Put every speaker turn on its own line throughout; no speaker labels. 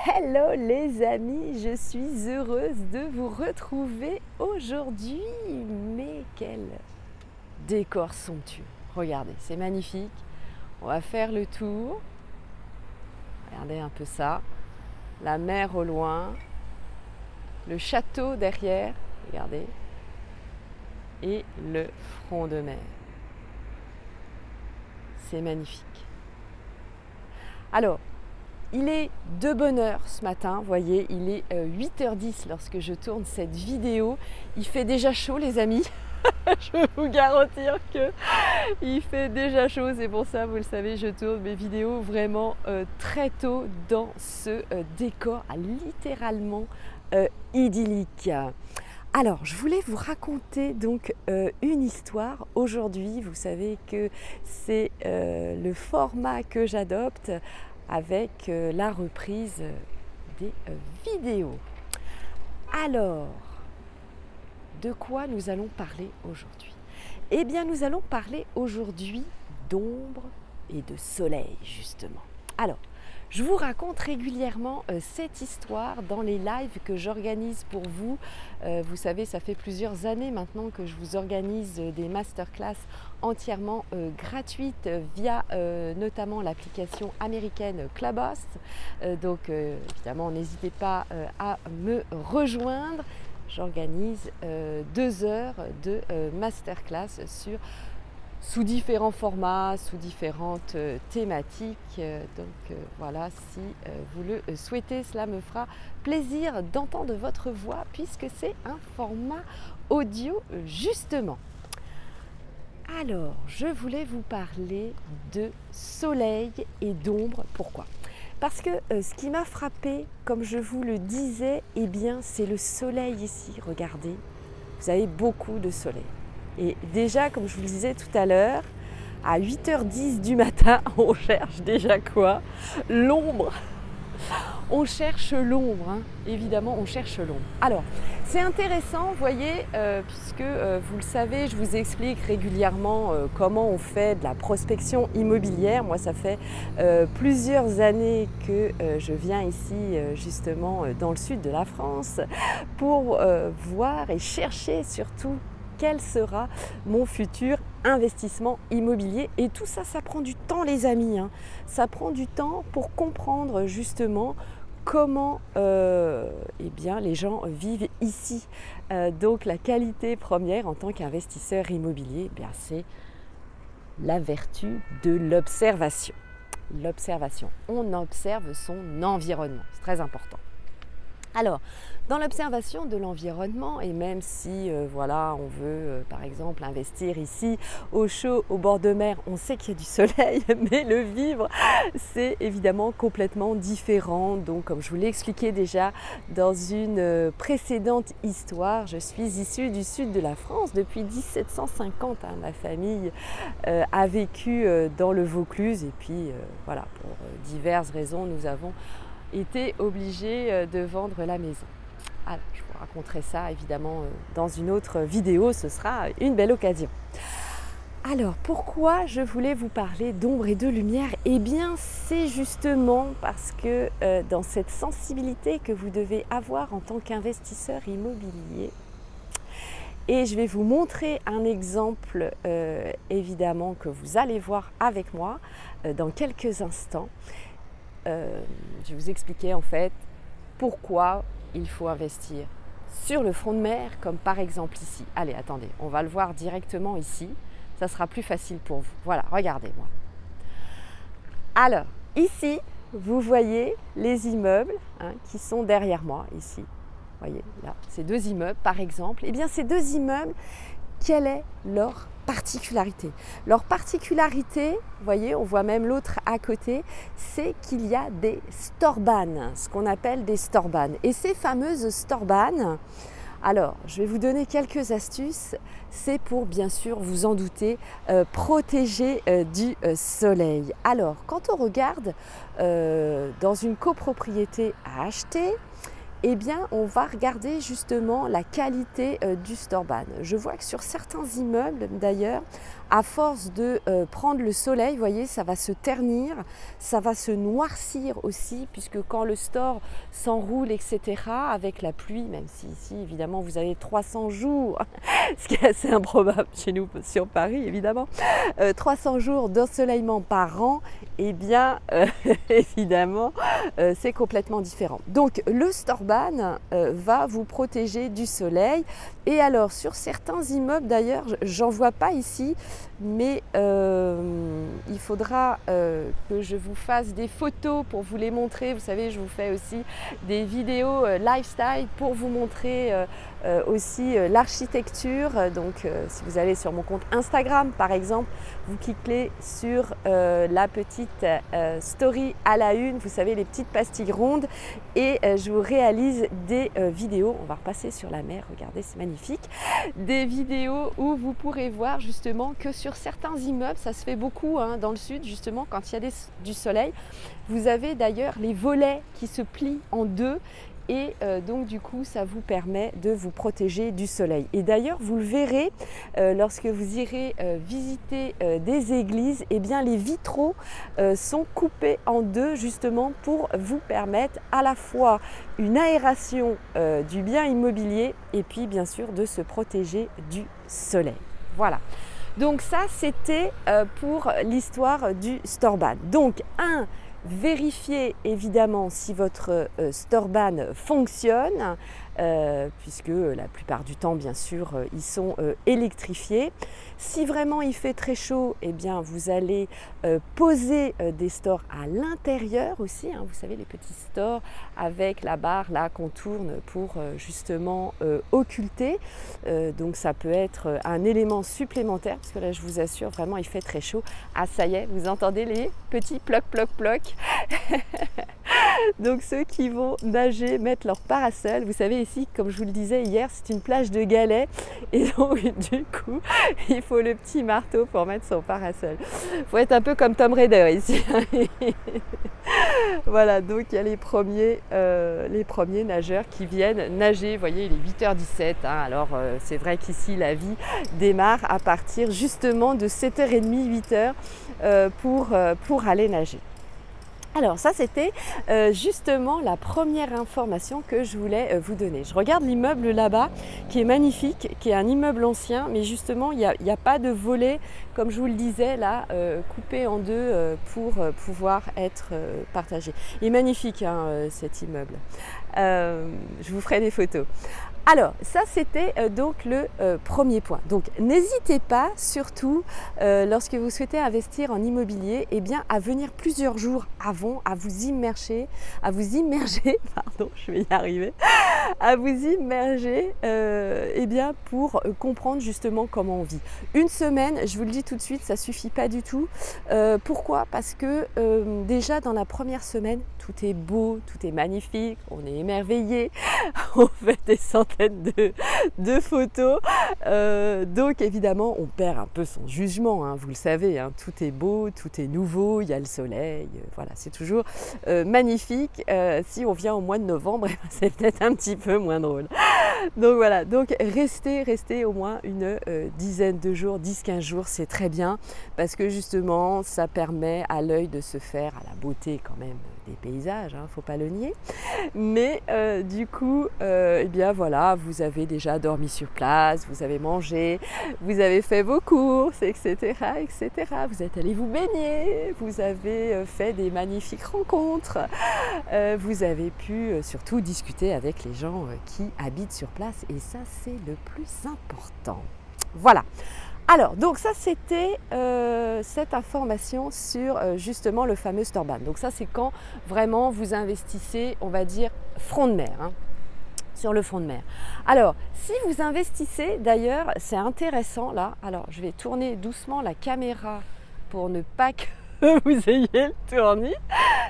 Hello les amis, je suis heureuse de vous retrouver aujourd'hui. Mais quel décor somptueux! Regardez, c'est magnifique. On va faire le tour. Regardez un peu ça. La mer au loin, le château derrière, regardez, et le front de mer. C'est magnifique. Alors, il est de bonne heure ce matin, vous voyez, il est 8h10 lorsque je tourne cette vidéo. Il fait déjà chaud les amis, je peux vous garantir qu'il fait déjà chaud, c'est pour ça, vous le savez, je tourne mes vidéos vraiment très tôt dans ce décor littéralement idyllique. Alors, je voulais vous raconter donc une histoire aujourd'hui. Vous savez que c'est le format que j'adopte avec la reprise des vidéos. Alors, de quoi nous allons parler aujourd'hui? Eh bien, nous allons parler aujourd'hui d'ombre et de soleil, justement. Alors, je vous raconte régulièrement cette histoire dans les lives que j'organise pour vous. Vous savez, ça fait plusieurs années maintenant que je vous organise des masterclass entièrement gratuites via notamment l'application américaine Clubhouse. Donc évidemment, n'hésitez pas à me rejoindre. J'organise 2 heures de masterclass sous différents formats, sous différentes thématiques. Donc voilà, si vous le souhaitez, cela me fera plaisir d'entendre votre voix puisque c'est un format audio justement. Alors, je voulais vous parler de soleil et d'ombre. Pourquoi? Parce que ce qui m'a frappé, comme je vous le disais, eh bien, c'est le soleil ici. Regardez, vous avez beaucoup de soleil. Et déjà, comme je vous le disais tout à l'heure, à 8h10 du matin, on cherche déjà quoi? L'ombre. On cherche l'ombre, hein. Évidemment, on cherche l'ombre. Alors, c'est intéressant, vous voyez, puisque vous le savez, je vous explique régulièrement comment on fait de la prospection immobilière. Moi, ça fait plusieurs années que je viens ici, justement, dans le sud de la France, pour voir et chercher surtout quel sera mon futur investissement immobilier. Et tout ça, ça prend du temps les amis, hein. Ça prend du temps pour comprendre justement comment eh bien, les gens vivent ici. Donc la qualité première en tant qu'investisseur immobilier, eh bien, c'est la vertu de l'observation. L'observation, on observe son environnement, c'est très important. Alors, dans l'observation de l'environnement, et même si voilà, on veut par exemple investir ici au chaud, au bord de mer, on sait qu'il y a du soleil, mais le vivre, c'est évidemment complètement différent. Donc, comme je vous l'ai expliqué déjà dans une précédente histoire, je suis issue du sud de la France depuis 1750. Hein, ma famille a vécu dans le Vaucluse et puis voilà, pour diverses raisons, nous avons été obligés de vendre la maison. Alors, je vous raconterai ça évidemment dans une autre vidéo, ce sera une belle occasion. Alors, pourquoi je voulais vous parler d'ombre et de lumière? Eh bien, c'est justement parce que dans cette sensibilité que vous devez avoir en tant qu'investisseur immobilier, et je vais vous montrer un exemple évidemment que vous allez voir avec moi dans quelques instants. Je vais vous expliquer en fait pourquoi il faut investir sur le front de mer, comme par exemple ici. Allez, attendez, on va le voir directement ici. Ça sera plus facile pour vous. Voilà, regardez-moi. Alors, ici, vous voyez les immeubles hein, qui sont derrière moi, ici. Vous voyez, là, ces 2 immeubles, par exemple. Eh bien, ces 2 immeubles, quelle est leur particularité? Leur particularité, vous voyez, on voit même l'autre à côté, c'est qu'il y a des storbanes, ce qu'on appelle des storbanes. Et ces fameuses storbanes, alors je vais vous donner quelques astuces, c'est pour bien sûr, vous en doutez, protéger du soleil. Alors quand on regarde dans une copropriété à acheter, eh bien on va regarder justement la qualité du Storban. Je vois que sur certains immeubles d'ailleurs, à force de prendre le soleil, vous voyez, ça va se ternir, ça va se noircir aussi, puisque quand le store s'enroule, etc., avec la pluie, même si ici, évidemment, vous avez 300 jours, ce qui est assez improbable chez nous sur Paris, évidemment, 300 jours d'ensoleillement par an, eh bien, évidemment, c'est complètement différent. Donc, le Storban va vous protéger du soleil. Et alors, sur certains immeubles, d'ailleurs, j'en vois pas ici, mais il faudra que je vous fasse des photos pour vous les montrer. Vous savez, je vous fais aussi des vidéos lifestyle pour vous montrer aussi l'architecture. Donc, si vous allez sur mon compte Instagram, par exemple, vous cliquez sur la petite story à la une, vous savez, les petites pastilles rondes, et je vous réalise des vidéos. On va repasser sur la mer, regardez, c'est magnifique. Des vidéos où vous pourrez voir justement que sur certains immeubles, ça se fait beaucoup dans le sud, justement, quand il y a du soleil. Vous avez d'ailleurs les volets qui se plient en deux. Et donc du coup ça vous permet de vous protéger du soleil. Et d'ailleurs vous le verrez lorsque vous irez visiter des églises, et bien les vitraux sont coupés en deux justement pour vous permettre à la fois une aération du bien immobilier et puis bien sûr de se protéger du soleil. Voilà. Donc ça c'était pour l'histoire du Storban. Donc vérifiez évidemment si votre Storban fonctionne, puisque la plupart du temps, bien sûr, ils sont électrifiés. Si vraiment il fait très chaud, eh bien, vous allez poser des stores à l'intérieur aussi. Vous savez, les petits stores avec la barre là qu'on tourne pour justement occulter. Donc ça peut être un élément supplémentaire, parce que là, je vous assure, vraiment, il fait très chaud. Ah, ça y est, vous entendez les petits ploc, ploc, ploc. Donc ceux qui vont nager, mettre leur parasol. Vous savez ici, comme je vous le disais hier, c'est une plage de galets, et donc du coup il faut le petit marteau pour mettre son parasol. Il faut être un peu comme Tom Raider ici. Voilà, donc il y a les premiers nageurs qui viennent nager. Vous voyez, il est 8h17, alors c'est vrai qu'ici la vie démarre à partir justement de 7h30, 8h pour aller nager. Alors ça c'était justement la première information que je voulais vous donner. Je regarde l'immeuble là-bas qui est magnifique, qui est un immeuble ancien, mais justement il n'y a pas de volet, comme je vous le disais là, coupé en deux pour pouvoir être partagé. Il est magnifique cet immeuble. Je vous ferai des photos. Alors, ça c'était donc le premier point. Donc, n'hésitez pas, surtout, lorsque vous souhaitez investir en immobilier, eh bien, à venir plusieurs jours avant, à vous immerger, pardon, je vais y arriver, à vous immerger, eh bien, pour comprendre justement comment on vit. Une semaine, je vous le dis tout de suite, ça suffit pas du tout. Pourquoi? Parce que déjà dans la première semaine, tout est beau, tout est magnifique, on est émerveillé, on fait des centaines de photos, donc évidemment on perd un peu son jugement, vous le savez, tout est beau, tout est nouveau, il y a le soleil, voilà, c'est toujours magnifique. Si on vient au mois de novembre, c'est peut-être un petit peu moins drôle. Donc voilà, donc restez au moins une dizaine de jours, 10-15 jours, c'est très bien, parce que justement ça permet à l'œil de se faire à la beauté quand même des paysages, faut pas le nier. Mais du coup, eh bien voilà, vous avez déjà dormi sur place, vous avez mangé, vous avez fait vos courses, etc., etc. Vous êtes allé vous baigner, vous avez fait des magnifiques rencontres, vous avez pu surtout discuter avec les gens qui habitent sur place, et ça c'est le plus important. Voilà. Alors, donc ça c'était cette information sur justement le fameux Storban. Donc ça c'est quand vraiment vous investissez, on va dire, front de mer, sur le front de mer. Alors, si vous investissez, d'ailleurs, c'est intéressant là, alors je vais tourner doucement la caméra pour ne pas que vous ayez le tournis.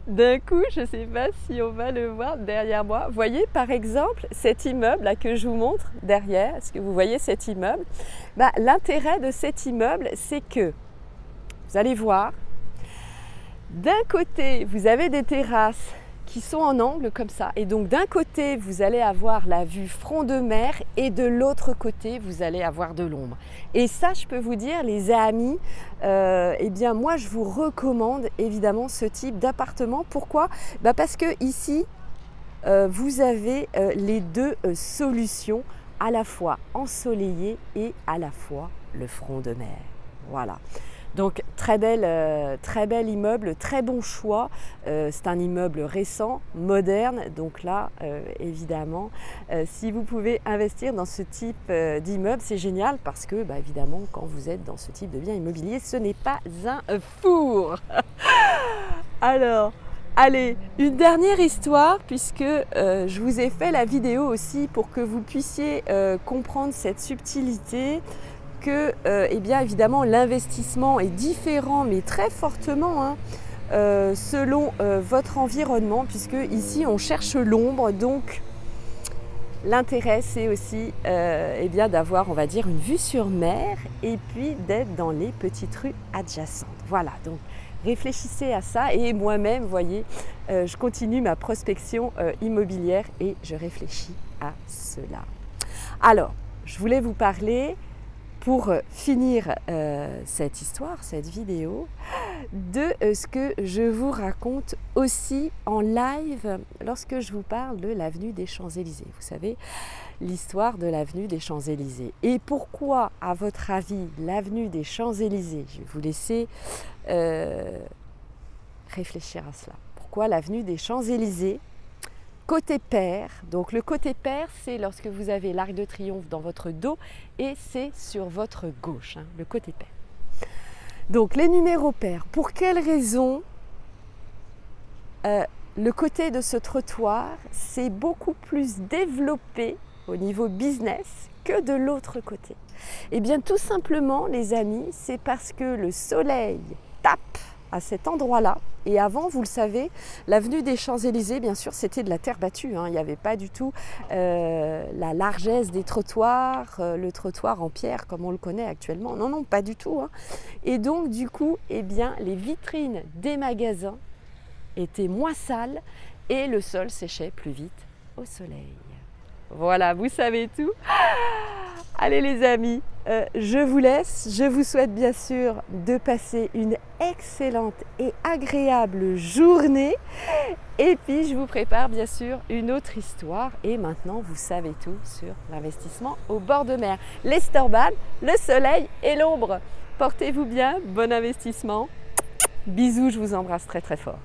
D'un coup, je ne sais pas si on va le voir derrière moi. Vous voyez par exemple cet immeuble là que je vous montre derrière. Est-ce que vous voyez cet immeuble? L'intérêt de cet immeuble, c'est que vous allez voir, d'un côté, vous avez des terrasses qui sont en angle comme ça. Et donc d'un côté, vous allez avoir la vue front de mer et de l'autre côté, vous allez avoir de l'ombre. Et ça, je peux vous dire, les amis, eh bien moi, je vous recommande évidemment ce type d'appartement. Pourquoi? Parce que ici, vous avez les deux solutions, à la fois ensoleillé et à la fois le front de mer. Voilà. Donc très bel immeuble, très bon choix. C'est un immeuble récent, moderne. Donc là, évidemment, si vous pouvez investir dans ce type d'immeuble, c'est génial parce que, évidemment, quand vous êtes dans ce type de bien immobilier, ce n'est pas un four. Alors, allez, une dernière histoire puisque je vous ai fait la vidéo aussi pour que vous puissiez comprendre cette subtilité que, eh bien, évidemment, l'investissement est différent, mais très fortement, selon votre environnement, puisque ici, on cherche l'ombre. Donc, l'intérêt, c'est aussi eh bien, d'avoir, on va dire, une vue sur mer et puis d'être dans les petites rues adjacentes. Voilà, donc réfléchissez à ça. Et moi-même, vous voyez, je continue ma prospection immobilière et je réfléchis à cela. Alors, je voulais vous parler, pour finir cette histoire, cette vidéo, de ce que je vous raconte aussi en live lorsque je vous parle de l'avenue des Champs-Élysées. Vous savez, l'histoire de l'avenue des Champs-Élysées. Et pourquoi, à votre avis, l'avenue des Champs-Élysées? Je vais vous laisser réfléchir à cela. Pourquoi l'avenue des Champs-Élysées? Côté pair, donc le côté pair, c'est lorsque vous avez l'Arc de Triomphe dans votre dos et c'est sur votre gauche, le côté pair. Donc les numéros pairs, pour quelle raison le côté de ce trottoir c'est beaucoup plus développé au niveau business que de l'autre côté? Eh bien tout simplement les amis, c'est parce que le soleil tape à cet endroit-là. Et avant, vous le savez, l'avenue des Champs-Élysées, bien sûr, c'était de la terre battue. Il n'y avait pas du tout la largesse des trottoirs, le trottoir en pierre comme on le connaît actuellement. Non, non, pas du tout. Et donc, du coup, eh bien, les vitrines des magasins étaient moins sales et le sol séchait plus vite au soleil. Voilà, vous savez tout. Allez les amis, je vous laisse. Je vous souhaite bien sûr de passer une excellente et agréable journée. Et puis je vous prépare bien sûr une autre histoire. Et maintenant vous savez tout sur l'investissement au bord de mer. L'Estorban, le soleil et l'ombre. Portez-vous bien, bon investissement. Bisous, je vous embrasse très très fort.